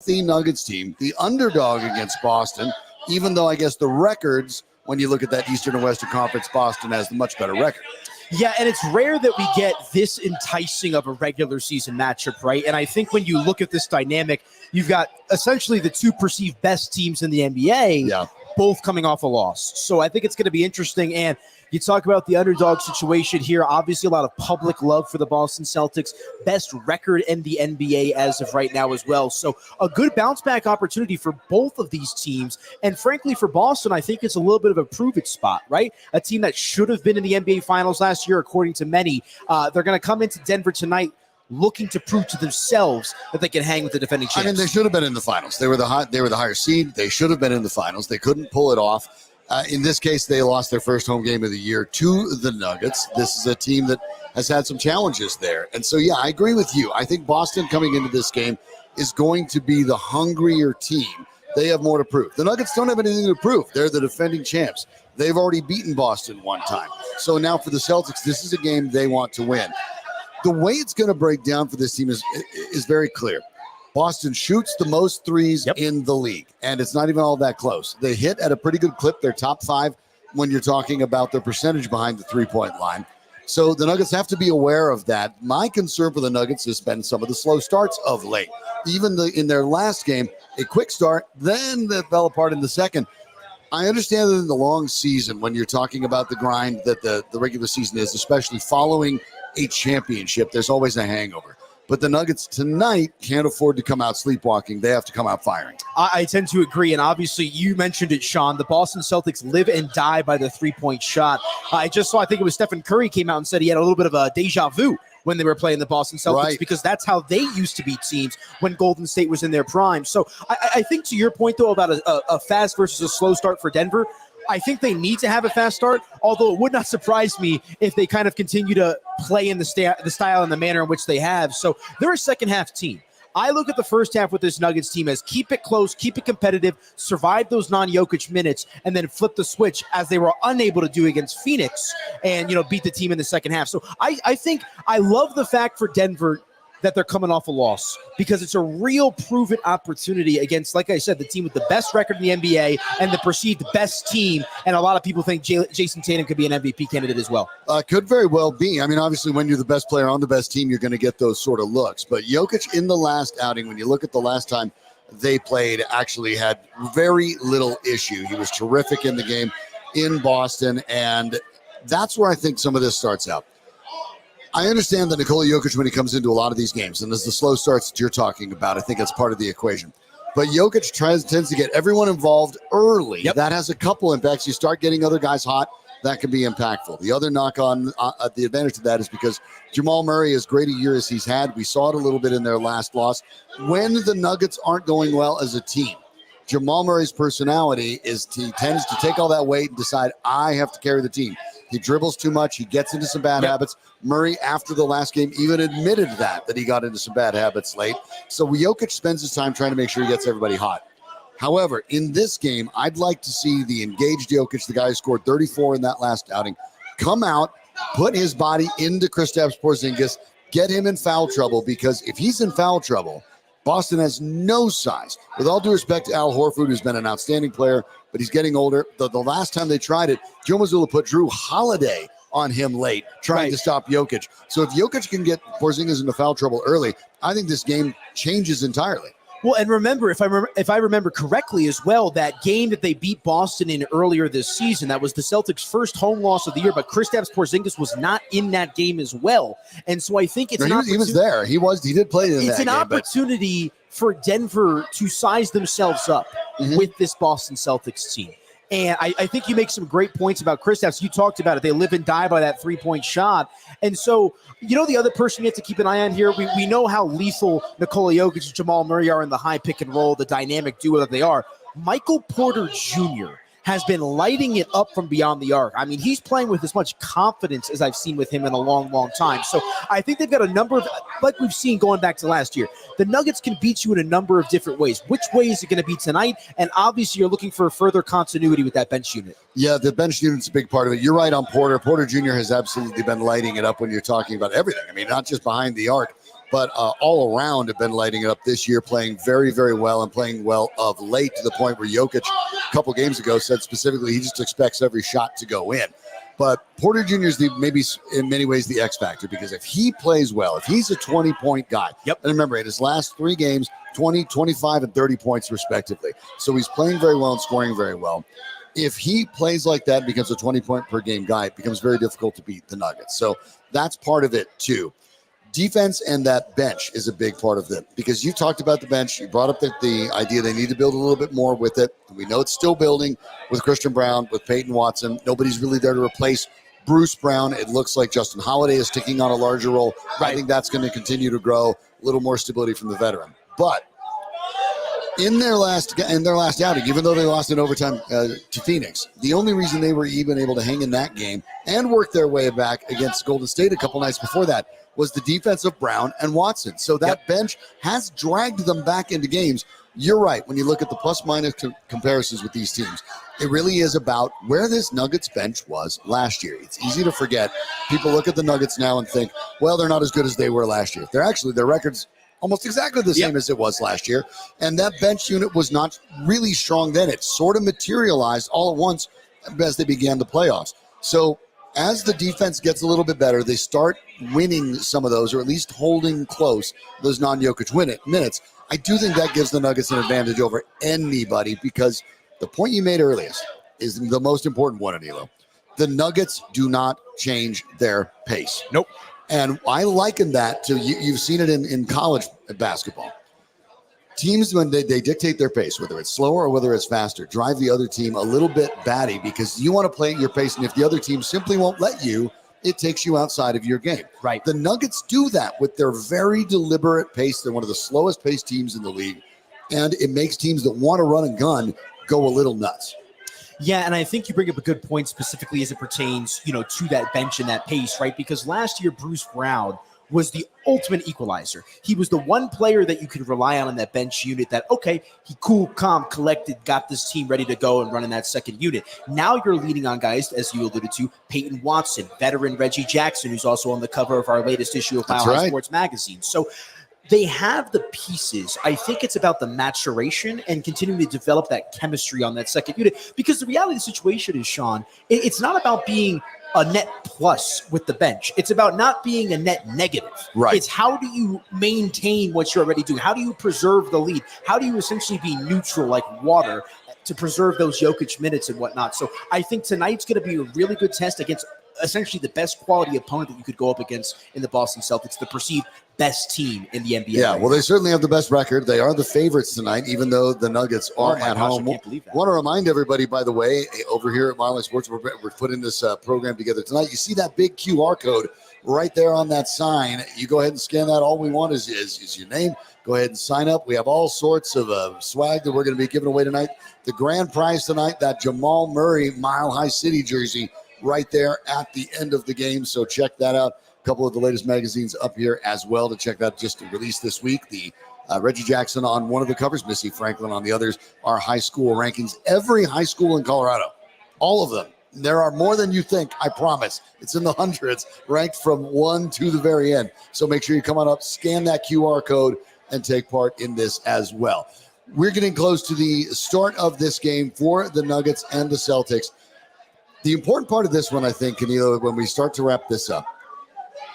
the Nuggets team, the underdog against Boston, even though I guess the records, when you look at that Eastern and Western Conference, Boston has the much better record. Yeah, and it's rare that we get this enticing of a regular season matchup, right? And I think when you look at this dynamic, you've got essentially the two perceived best teams in the NBA, both coming off a loss. So I think it's going to be interesting. And you talk about the underdog situation here. Obviously, a lot of public love for the Boston Celtics. Best record in the NBA as of right now as well. So a good bounce-back opportunity for both of these teams. And frankly, for Boston, I think it's a little bit of a prove-it spot, right? A team that should have been in the NBA Finals last year, according to many. They're going to come into Denver tonight looking to prove to themselves that they can hang with the defending champs. I mean, they should have been in the finals. They were the higher seed. They should have been in the finals. They couldn't pull it off. In this case, they lost their first home game of the year to the Nuggets. This is a team that has had some challenges there. And so, yeah, I agree with you. I think Boston coming into this game is going to be the hungrier team. They have more to prove. The Nuggets don't have anything to prove. They're the defending champs. They've already beaten Boston one time. So now for the Celtics, this is a game they want to win. The way it's going to break down for this team is very clear. Boston shoots the most threes in the league, and it's not even all that close. They hit at a pretty good clip. They're top 5 when you're talking about their percentage behind the three-point line. So the Nuggets have to be aware of that. My concern for the Nuggets has been some of the slow starts of late. Even in their last game, a quick start, then that fell apart in the second. I understand that in the long season, when you're talking about the grind that the regular season is, especially following a championship, there's always a hangover. But the Nuggets tonight can't afford to come out sleepwalking. They have to come out firing. I tend to agree. And obviously, you mentioned it, Sean. The Boston Celtics live and die by the three-point shot. I just saw, I think it was Stephen Curry came out and said he had a little bit of a deja vu when they were playing the Boston Celtics, because that's how they used to beat teams when Golden State was in their prime. So I think to your point, though, about a fast versus a slow start for Denver, I think they need to have a fast start, although it would not surprise me if they kind of continue to play in the style and the manner in which they have. So they're a second-half team. I look at the first half with this Nuggets team as keep it close, keep it competitive, survive those non-Jokic minutes, and then flip the switch as they were unable to do against Phoenix and, beat the team in the second half. So I think I love the fact for Denver that they're coming off a loss, because it's a real proven opportunity against, like I said, the team with the best record in the NBA and the perceived best team. And a lot of people think Jason Tatum could be an MVP candidate as well. Could very well be. I mean, obviously, when you're the best player on the best team, you're going to get those sort of looks. But Jokic in the last outing, when you look at the last time they played, actually had very little issue. He was terrific in the game in Boston. And that's where I think some of this starts out. I understand that Nikola Jokic, when he comes into a lot of these games, and as the slow starts that you're talking about, I think that's part of the equation. But Jokic tends to get everyone involved early. That has a couple impacts. You start getting other guys hot, that can be impactful. The other knock on the advantage to that is because Jamal Murray, as great a year as he's had, we saw it a little bit in their last loss. When the Nuggets aren't going well as a team, Jamal Murray's personality is he tends to take all that weight and decide, I have to carry the team. He dribbles too much. He gets into some bad habits. Murray, after the last game, even admitted that he got into some bad habits late. So Jokic spends his time trying to make sure he gets everybody hot. However, in this game, I'd like to see the engaged Jokic, the guy who scored 34 in that last outing, come out, put his body into Kristaps Porzingis, get him in foul trouble, because if he's in foul trouble, Boston has no size. With all due respect to Al Horford, who's been an outstanding player, but he's getting older. The last time they tried it, Joe Mazzulla put Drew Holiday on him late, trying to stop Jokic. So if Jokic can get Porzingis into foul trouble early, I think this game changes entirely. Well, and remember, if I remember correctly as well, that game that they beat Boston in earlier this season, that was the Celtics' first home loss of the year, but Kristaps Porzingis was not in that game as well. And so I think it's he was there. He did play in that game. It's an opportunity for Denver to size themselves up with this Boston Celtics team. And I think you make some great points about Kristaps. You talked about it. They live and die by that three-point shot. And so, the other person you have to keep an eye on here, we know how lethal Nikola Jokic and Jamal Murray are in the high pick and roll, the dynamic duo that they are. Michael Porter Jr. has been lighting it up from beyond the arc. I mean, he's playing with as much confidence as I've seen with him in a long, long time. So I think they've got a number of, like we've seen going back to last year, the Nuggets can beat you in a number of different ways. Which way is it going to be tonight? And obviously you're looking for further continuity with that bench unit. Yeah, the bench unit's a big part of it. You're right on Porter. Porter Jr. has absolutely been lighting it up when you're talking about everything. I mean, not just behind the arc, but all around have been lighting it up this year, playing very, very well and playing well of late to the point where Jokic a couple games ago said specifically he just expects every shot to go in. But Porter Jr. is maybe in many ways the X factor, because if he plays well, if he's a 20-point guy, and remember, in his last 3 games, 20, 25, and 30 points respectively. So he's playing very well and scoring very well. If he plays like that, becomes a 20-point per game guy, it becomes very difficult to beat the Nuggets. So that's part of it too. Defense and that bench is a big part of it, because you talked about the bench. You brought up the idea they need to build a little bit more with it. We know it's still building with Christian Brown, with Peyton Watson. Nobody's really there to replace Bruce Brown. It looks like Justin Holiday is taking on a larger role. I think that's going to continue to grow. A little more stability from the veteran. But in their last outing, even though they lost in overtime to Phoenix, the only reason they were even able to hang in that game and work their way back against Golden State a couple nights before that was the defense of Brown and Watson. So that bench has dragged them back into games. You're right. When you look at the plus-minus comparisons with these teams, it really is about where this Nuggets bench was last year. It's easy to forget. People look at the Nuggets now and think, well, they're not as good as they were last year. They're actually, their record's almost exactly the same as it was last year. And that bench unit was not really strong then. It sort of materialized all at once as they began the playoffs. So as the defense gets a little bit better, they start winning some of those, or at least holding close those non-Jokic minutes. I do think that gives the Nuggets an advantage over anybody, because the point you made earliest is the most important one, Anilo. The Nuggets do not change their pace. Nope. And I liken that to, you've seen it in college basketball. Teams, when they dictate their pace, whether it's slower or whether it's faster, drive the other team a little bit batty, because you want to play at your pace, and if the other team simply won't let you, it takes you outside of your game. Right. The Nuggets do that with their very deliberate pace. They're one of the slowest paced teams in the league, and it makes teams that want to run and gun go a little nuts. Yeah, and I think you bring up a good point specifically as it pertains, to that bench and that pace, right? Because last year, Bruce Brown was the ultimate equalizer. He was the one player that you could rely on in that bench unit that, okay, he cool, calm, collected, got this team ready to go and run in that second unit. Now you're leaning on guys, as you alluded to, Peyton Watson, veteran Reggie Jackson, who's also on the cover of our latest issue of Mile High Sports Magazine. So they have the pieces. I think it's about the maturation and continuing to develop that chemistry on that second unit, because the reality of the situation is, Sean, it's not about being a net plus with the bench. It's about not being a net negative. Right. It's how do you maintain what you're already doing? How do you preserve the lead? How do you essentially be neutral like water to preserve those Jokic minutes and whatnot? So I think tonight's going to be a really good test against essentially the best quality opponent that you could go up against in the Boston Celtics, the perceived best team in the NBA. Yeah, well, they certainly have the best record. They are the favorites tonight, even though the Nuggets are at home. I want to remind everybody, by the way, over here at Mile High Sports, we're putting this program together tonight. You see that big QR code right there on that sign. You go ahead and scan that. All we want is your name. Go ahead and sign up. We have all sorts of swag that we're going to be giving away tonight. The grand prize tonight, that Jamal Murray Mile High City jersey right there at the end of the game. So check that out. Couple of the latest magazines up here as well to check that, just released this week. The Reggie Jackson on one of the covers, Missy Franklin on the others, our high school rankings. Every high school in Colorado, all of them. There are more than you think, I promise. It's in the hundreds, ranked from 1 to the very end. So make sure you come on up, scan that QR code, and take part in this as well. We're getting close to the start of this game for the Nuggets and the Celtics. The important part of this one, I think, Canelo, when we start to wrap this up,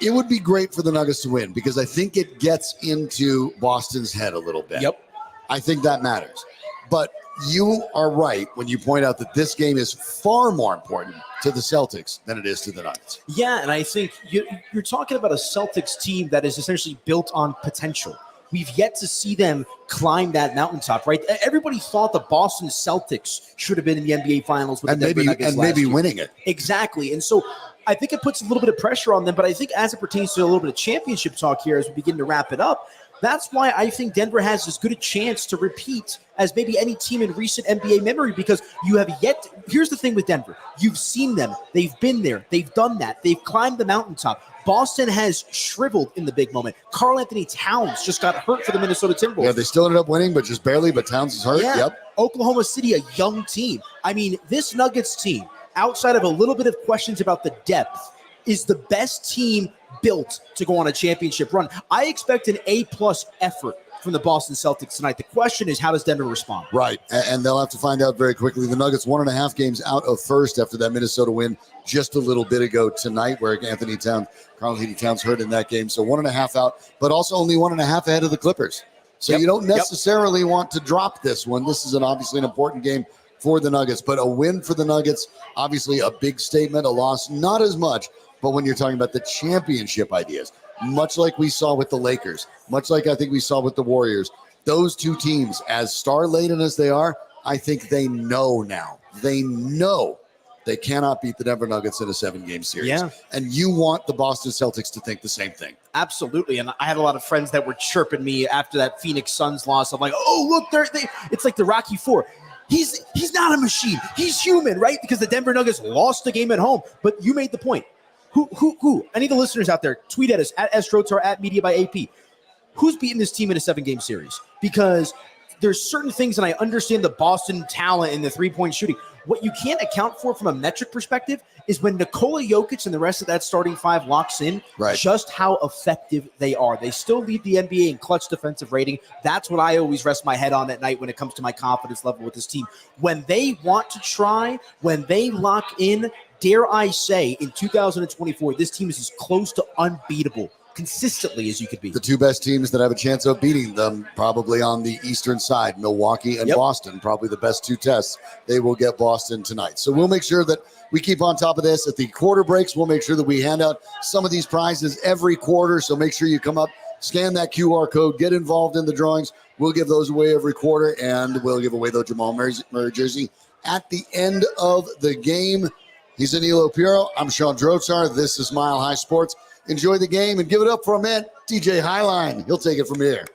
it would be great for the Nuggets to win, because I think it gets into Boston's head a little bit. Yep. I think that matters. But you are right when you point out that this game is far more important to the Celtics than it is to the Nuggets. Yeah, and I think you're talking about a Celtics team that is essentially built on potential. We've yet to see them climb that mountaintop, right? Everybody thought the Boston Celtics should have been in the NBA Finals with the Denver Nuggets last year. Winning it. Exactly. And so I think it puts a little bit of pressure on them, but I think as it pertains to a little bit of championship talk here as we begin to wrap it up, that's why I think Denver has as good a chance to repeat as maybe any team in recent NBA memory, because you have yet – here's the thing with Denver. You've seen them. They've been there. They've done that. They've climbed the mountaintop. Boston has shriveled in the big moment. Karl Anthony Towns just got hurt for the Minnesota Timberwolves. Yeah, they still ended up winning, but just barely, but Towns is hurt. Yeah. Yep. Oklahoma City, a young team. I mean, this Nuggets team, outside of a little bit of questions about the depth, is the best team built to go on a championship run. I expect an A-plus effort from the Boston Celtics tonight. The question is, how does Denver respond? Right, and they'll have to find out very quickly. The Nuggets 1.5 games out of first after that Minnesota win just a little bit ago tonight, where Karl-Anthony Towns hurt in that game. So 1.5 out, but also only 1.5 ahead of the Clippers. So you don't necessarily want to drop this one. This is obviously an important game for the Nuggets, but a win for the Nuggets, obviously a big statement. A loss, not as much, but when you're talking about the championship ideas, much like we saw with the Lakers, much like I think we saw with the Warriors, those two teams, as star-laden as they are, I think they know now. They know they cannot beat the Denver Nuggets in a 7-game series. Yeah. And you want the Boston Celtics to think the same thing. Absolutely. And I had a lot of friends that were chirping me after that Phoenix Suns loss. I'm like, oh, look, it's like the Rocky Four. He's not a machine. He's human, right? Because the Denver Nuggets lost the game at home. But you made the point. Who? Any of the listeners out there, tweet at us, at Estrotar, at Media by AP. Who's beating this team in a 7-game series? Because there's certain things, and I understand the Boston talent in the three-point shooting. What you can't account for from a metric perspective is when Nikola Jokic and the rest of that starting five locks in, just how effective they are. They still lead the NBA in clutch defensive rating. That's what I always rest my head on at night when it comes to my confidence level with this team. When they want to try, when they lock in, dare I say, in 2024, this team is as close to unbeatable consistently as you could be. The two best teams that have a chance of beating them probably on the eastern side, Milwaukee and Boston, probably the best two tests. They will get Boston tonight. So we'll make sure that we keep on top of this. At the quarter breaks, we'll make sure that we hand out some of these prizes every quarter. So make sure you come up, scan that QR code, get involved in the drawings. We'll give those away every quarter, and we'll give away the Jamal Murray jersey at the end of the game. He's Anilo Piro. I'm Sean Drotzar. This is Mile High Sports. Enjoy the game and give it up for a man, DJ Highline. He'll take it from here.